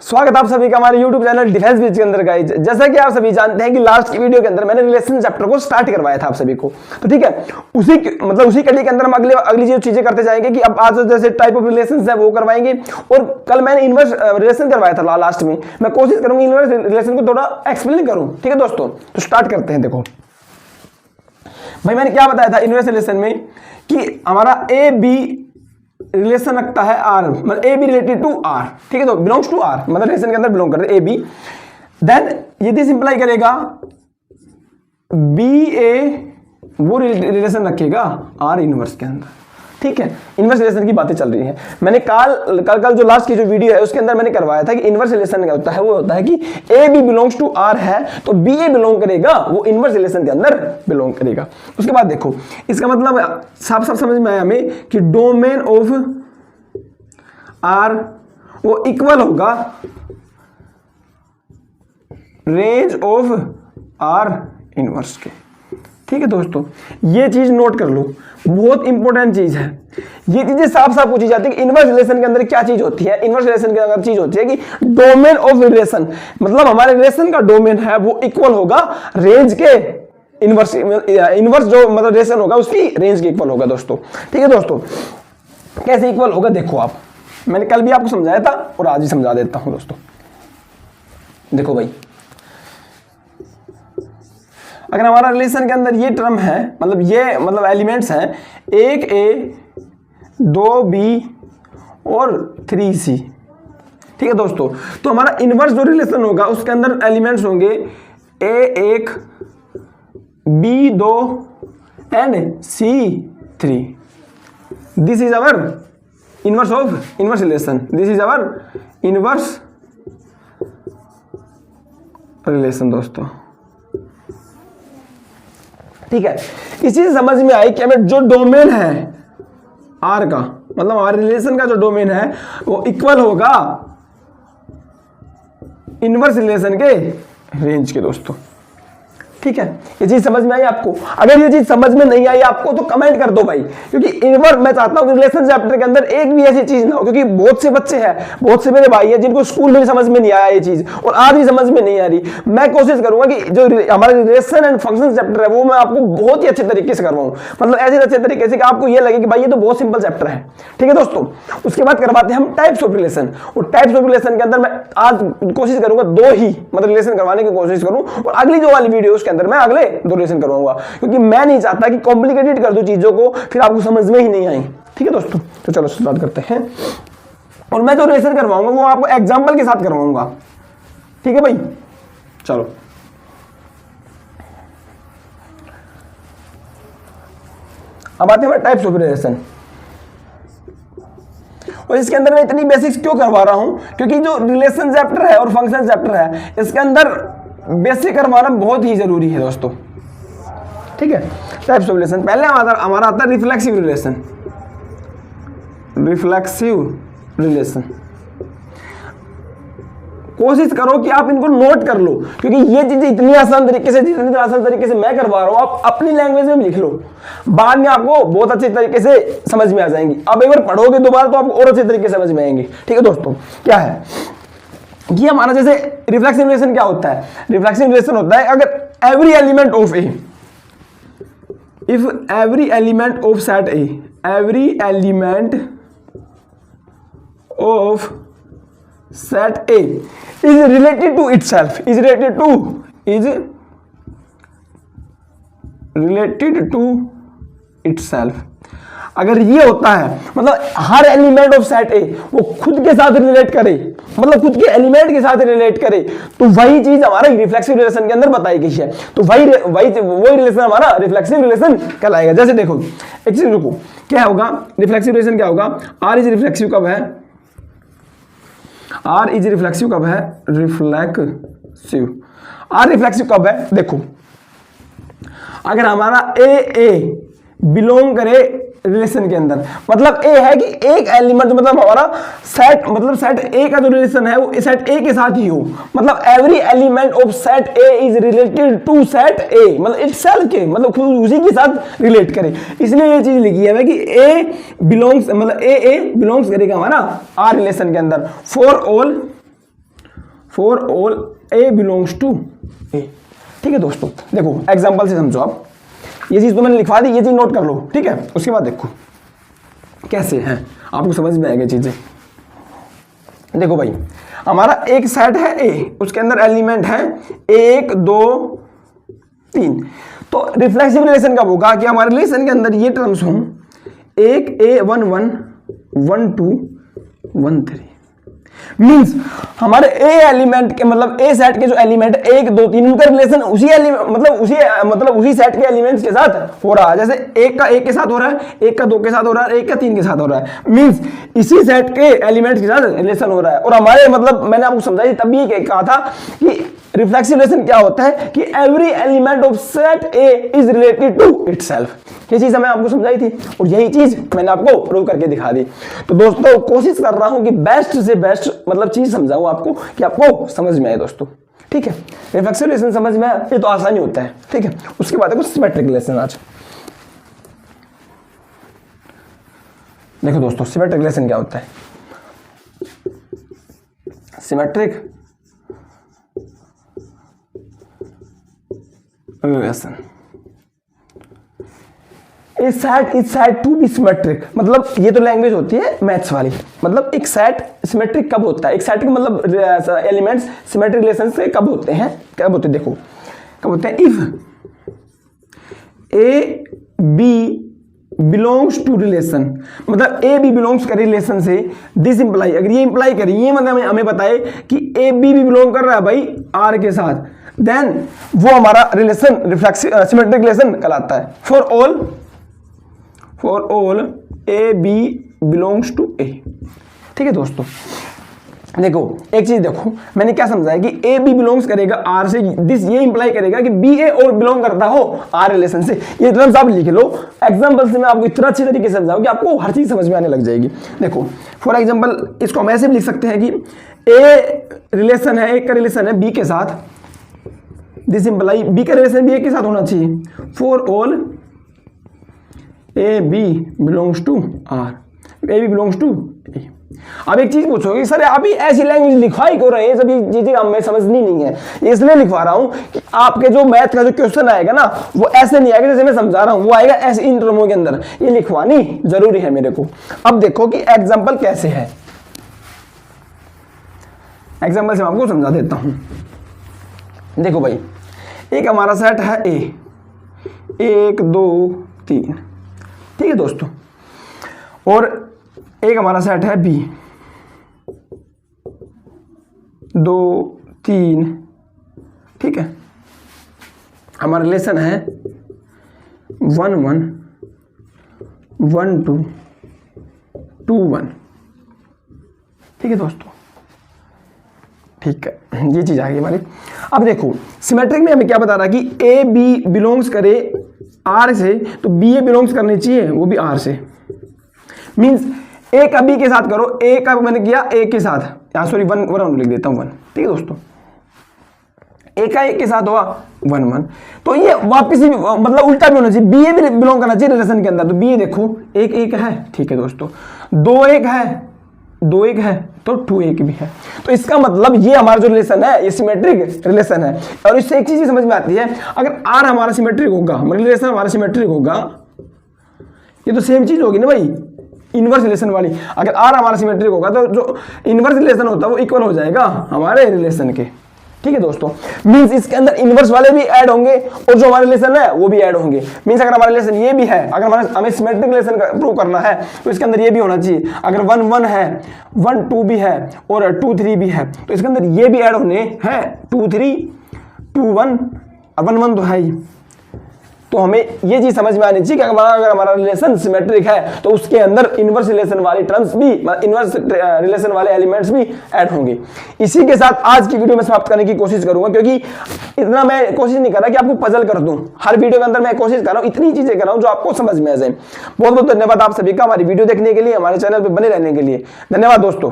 स्वागत आप सभी का हमारे YouTube चैनल डिफेंस बीच के अंदर गाइस। जैसा कि आप सभी जानते हैं कि लास्ट की वीडियो के अंदर मैंने रिलेशन चैप्टर को स्टार्ट करवाया था आप सभी को, तो ठीक है, उसी कड़ी के अंदर हम अगली जो चीजें करते जाएंगे कि अब आज जैसे टाइप ऑफ रिलेशंस है वो करवाएंगे। और कल मैंने इनवर्स रिलेशन करवाया था लास्ट में, मैं कोशिश करूंगी इनवर्स रिलेशन को थोड़ा एक्सप्लेन करूं, ठीक है दोस्तों। तो स्टार्ट करते हैं। देखो भाई, मैंने क्या बताया था इनवर्स रिलेशन में कि हमारा ए बी रिलेशन रखता है आर, मतलब A B related to R, ठीक है, तो बिलोंग्स टू आर, मतलब रिलेशन के अंदर बिलोंग करते हैं ए बी। देन यदि सिंप्लाई करेगा बी ए वो रिलेशन रखेगा आर इनवर्स के अंदर, ठीक है। इनवर्स रिलेशन की बातें चल रही हैं। मैंने कल जो लास्ट की जो वीडियो है उसके अंदर मैंने करवाया था कि इनवर्स रिलेशन क्या होता है। वो होता है कि A B belongs to R है तो बी ए बिलोंग करेगा, वो इनवर्स रिलेशन के अंदर बिलोंग करेगा। उसके बाद देखो, इसका मतलब साफ साफ समझ में आया हमें कि डोमेन ऑफ आर वो इक्वल होगा रेंज ऑफ आर इनवर्स के, ठीक है दोस्तों। ये चीज नोट कर लो, बहुत इंपॉर्टेंट चीज है। ये चीजें साफ साफ पूछी जाती है कि इनवर्स रिलेशन के अंदर क्या चीज होती है। इनवर्स रिलेशन के अंदर चीज होती है कि डोमेन ऑफ रिलेशन, मतलब हमारे रिलेशन का डोमेन है वो इक्वल होगा रेंज के इनवर्स जो मतलब रिलेशन होगा उसकी रेंज के इक्वल होगा दोस्तों, ठीक है दोस्तों। कैसे इक्वल होगा देखो आप, मैंने कल भी आपको समझाया था और आज ही समझा देता हूं दोस्तों। देखो भाई, अगर हमारा रिलेशन के अंदर ये टर्म है, मतलब एलिमेंट्स हैं 1a 2b और 3c, ठीक है दोस्तों। तो हमारा इनवर्स जो रिलेशन होगा उसके अंदर एलिमेंट्स होंगे a1 b2 and c3। This is our inverse of inverse relation, this is our inverse relation दोस्तों, ठीक है। इस चीज समझ में आई कि हमें जो डोमेन है आर का, मतलब हमारे रिलेशन का जो डोमेन है वो इक्वल होगा इनवर्स रिलेशन के रेंज के दोस्तों, ठीक है। ये चीज समझ में आई आपको? अगर ये चीज समझ में नहीं आई आपको तो कमेंट कर दो भाई, क्योंकि इनवर्स मैं चाहता हूं कि रिलेशन चैप्टर के अंदर एक भी ऐसी चीज ना हो, क्योंकि बहुत से बच्चे हैं, बहुत से मेरे भाई हैं जिनको स्कूल में भी समझ में नहीं आया ये चीज और आज भी समझ में नहीं आ रही। मैं कोशिश करूंगा कि जो हमारा रिलेशन एंड फंक्शन चैप्टर है वो मैं आपको बहुत ही अच्छे तरीके से करवाऊं, मतलब ऐसे अच्छे तरीके से कि आपको ये लगे कि भाई ये तो बहुत सिंपल चैप्टर है, ठीक है दोस्तों। उसके बाद करवाते हैं हम टाइप्स ऑफ रिलेशन, और टाइप्स ऑफ रिलेशन के अंदर मैं आज कोशिश करूंगा दो ही मतलब रिलेशन करवाने की कोशिश करूं, और अगली जो वाली वीडियो उसके अंदर मैं अगले रिलेशन करवाऊंगा, क्योंकि मैं नहीं चाहता कि कॉम्प्लिकेटेड कर दूं चीजों को फिर आपको समझ में ही नहीं आई, ठीक है दोस्तों। तो चलो स्टार्ट करते हैं, और मैं जो रिलेशन करवाऊंगा वो आपको एग्जांपल के साथ करवाऊंगा, ठीक है भाई। चलो अब आते हैं टाइप्स ऑफ रिलेशन, और इसके अंदर मैं इतनी बेसिक्स क्यों करवा रहा हूं, क्योंकि जो रिलेशन चैप्टर है और फंक्शन चैप्टर है इसके अंदर बेसिक करवाना बहुत ही जरूरी है दोस्तों, ठीक है। टाइप्स ऑफ रिलेशन, पहले हमारा आता है रिफ्लेक्सिव रिलेशन। रिफ्लेक्सिव रिलेशन कोशिश करो कि आप इनको नोट कर लो, क्योंकि ये चीजें इतनी आसान तरीके से मैं करवा रहा हूं, आप अपनी लैंग्वेज में लिख लो, बाद में आपको बहुत अच्छे तरीके से समझ में आ जाएंगी। अब एक बार पढ़ोगे दोबारा तो आपको और अच्छे तरीके से समझ में आएंगी, ठीक है दोस्तों। क्या है कि हमारा जैसे रिफ्लेक्सिव रिलेशन क्या होता है? रिफ्लेक्सिव रिलेशन होता है अगर every element of A, if every element of set A, every element of set A is related to itself, is related to itself. अगर ये होता है मतलब हर एलिमेंट ऑफ सेट ए वो खुद के साथ रिलेट करे, मतलब खुद के एलिमेंट के साथ रिलेट करे, तो वही चीज हमारा रिफ्लेक्सिव रिलेशन के अंदर बताई गई है, तो वही रिलेशन हमारा रिफ्लेक्सिव रिलेशन कहलाएगा। जैसे देखो एक चीज रुको, क्या होगा रिफ्लेक्सिव रिलेशन क्या होगा? आर इज रिफ्लेक्सिव कब है? आर इज रिफ्लेक्सिव कब है? आर रिफ्लेक्सिव कब है? देखो अगर हमारा ए बिलोंग करे रिलेशन के अंदर, मतलब ए है कि एक एलिमेंट मतलब हमारा सेट ए का जो रिलेशन है वो सेट ए के साथ ही हो, मतलब every element of set A is related to set A, मतलब इटसेल्फ के मतलब खुद उसी के साथ रिलेट करे, इसलिए ये चीज लिखी है कि ए बिलोंग्स मतलब ए बिलोंग्स करेगा हमारा आर रिलेशन के अंदर for all for all A belongs to A. ठीक है दोस्तों, देखो एग्जांपल से समझो आप, ये चीज तो मैंने लिखवा दी, ये चीज नोट कर लो। ठीक है, उसके बाद देखो कैसे है, आपको समझ में आएगा चीजें। देखो भाई, हमारा एक सेट है ए, उसके अंदर एलिमेंट है 1 2 3। तो रिफ्लेक्सिव रिलेशन कब होगा कि हमारे रिलेशन के अंदर ये टर्म्स हों 1 a 1 1 1 2 1 3। मींस हमारे ए एलिमेंट के मतलब ए सेट के जो एलिमेंट 1 2 3 उनका रिलेशन उसी मतलब उसी सेट के एलिमेंट्स के साथ हो रहा है। जैसे एक का 1 के साथ हो रहा है, एक का 2 के साथ हो रहा है, एक का 3 के साथ हो रहा है। मींस इसी सेट के एलिमेंट्स के साथ रिलेशन हो रहा है। और हमारे मतलब मैंने आपको समझाई तभी कहा था कि रिफ्लेक्सिव रिलेशन क्या होता है कि every element of set A is related to itself. ये चीज मैं आपको समझाई थी और यही चीज मैंने आपको प्रूव करके दिखा दी। तो दोस्तों कोशिश कर रहा हूं कि बेस्ट से बेस्ट मतलब चीज समझाऊं आपको कि आपको समझ में आए दोस्तों। ठीक है, रिफ्लेक्सिव रिलेशन समझ में आए ये तो आसानी होता है। ठीक है, उसके बाद देखो सिमेट्रिक रिलेशन। आज देखो दोस्तों सिमेट्रिक रिलेशन क्या होता है। Symmetric relation is said to be symmetric. मतलब ये तो लैंग्वेज होती है मैथ्स वाली। मतलब एक सेट सिमेट्रिक कब होता है, एक सेट के मतलब एलिमेंट्स सिमेट्रिक रिलेशन से कब होते हैं, देखो कब होते हैं। If A B belongs to relation, मतलब ए बी बिलोंग्स करे रिलेशन से, दिस इंप्लाई, अगर ये इंप्लाई करे, ये मतलब हमें बताए कि ए बी भी बिलोंग कर रहा है भाई आर के साथ, देन वो हमारा रिलेशन रिफ्लेक्सिव सिमेट्रिक रिलेशन कहलाता है। For all A B belongs to A. ठीक है दोस्तों, देखो एक चीज देखो मैंने क्या समझाया कि ए बी बिलोंग्स करेगा आर से, दिस ये इंप्लाई करेगा कि बी ए और बिलोंग करता हो आर रिलेशन से। ये टर्म्स आप लिख लो, एग्जांपल से मैं आपको इतना अच्छे तरीके से समझाऊं कि आपको हर चीज समझ में आने लग जाएगी। देखो फॉर एग्जांपल इसको हम ऐसे भी लिख सकते हैं कि ए रिलेशन है, एक का रिलेशन है बी के साथ, दिस इंप्लाई बी का रिलेशन भी ए के साथ होना चाहिए। For all A B belongs to R, A B belongs to A. अब एक चीज पूछोगे सर अभी ऐसी लैंग्वेज लिखवाई क्यों रहे हैं, सभी चीजें हमें समझनी नहीं है, इसलिए लिखवा रहा हूं कि आपके जो मैथ का जो क्वेश्चन आएगा ना वो ऐसे नहीं आएगा जैसे मैं समझा रहा हूं, वो आएगा ऐसे इन टर्मों के अंदर। ये लिखवानी जरूरी है मेरे को। अब देखो कि एग्जाम्पल कैसे है, एग्जाम्पल से मैं आपको समझा देता हूं। देखो भाई, एक हमारा सेट है ए, 1 2 3, ठीक है दोस्तों, और एक हमारा सेट है बी, 2 3, ठीक है। हमारा रिलेशन है 1 1 1 2 2 1, ठीक है दोस्तों, ठीक है। ये चीज आ गई हमारी। अब देखो सिमेट्रिक में हमें क्या बता रहा है कि ए बी बिलोंग्स करे आर से, तो बी ए बिलोंग्स करनी चाहिए वो भी आर से। मींस ए का बी के साथ करो, ए का मैंने किया ए के साथ, यहाँ सॉरी 1 1 लिख देता हूँ 1, ठीक है दोस्तों। ए का ए के साथ हुआ 1 1, तो ये वापस ही मतलब उल्टा भी होना चाहिए, बी ए भी बिलोंग करना चाहिए रिलेशन के अंदर। तो बी ए देखो 1 1 है, ठीक है दोस्तों, 2 1 है, 2 1 है, तो 2 1 भी है। तो इसका मतलब ये हमारा जो रिलेशन है ये सिमेट्रिक रिलेशन है। और इससे एक चीज समझ में आती है, अगर आर हमारा सिमेट्रिक होगा, रिलेशन हमारा सिमेट्रिक होगा, ये तो सेम चीज होगी ना भाई, इनवर्स रिलेशन वाली। अगर आर हमारा सिमेट्रिक होगा तो जो इनवर्स रिलेशन होता है वो इक्वल हो जाएगा हमारे रिलेशन के, ठीक है दोस्तों। मींस इसके अंदर इनवर्स वाले भी ऐड होंगे और जो हमारे रिलेशन है वो भी ऐड होंगे। मींस अगर हमारा रिलेशन ये भी है, अगर हमें सिमेट्रिक रिलेशन प्रूव करना है तो इसके अंदर ये भी होना चाहिए। अगर 1 1 है, 1 2 भी है और 2 3 भी है, तो इसके अंदर ये भी ऐड होने हैं, 2 3 2 1 1 1 तो है ही। तो हमें ये चीज समझ में आनी चाहिए कि अगर हमारा रिलेशन सिमेट्रिक है तो उसके अंदर इनवर्स रिलेशन वाली टर्म्स भी, इनवर्स रिलेशन वाले एलिमेंट्स भी ऐड होंगे। इसी के साथ आज की वीडियो में समाप्त करने की कोशिश करूंगा, क्योंकि इतना मैं कोशिश नहीं कर रहा कि आपको पजल कर दूं। हर वीडियो के अंदर मैं कोशिश कर रहा हूं इतनी चीजें कर रहा हूं जो आपको समझ में आ जाए। बहुत बहुत धन्यवाद आप सभी का हमारी वीडियो देखने के लिए, हमारे चैनल पर बने रहने के लिए। धन्यवाद दोस्तों।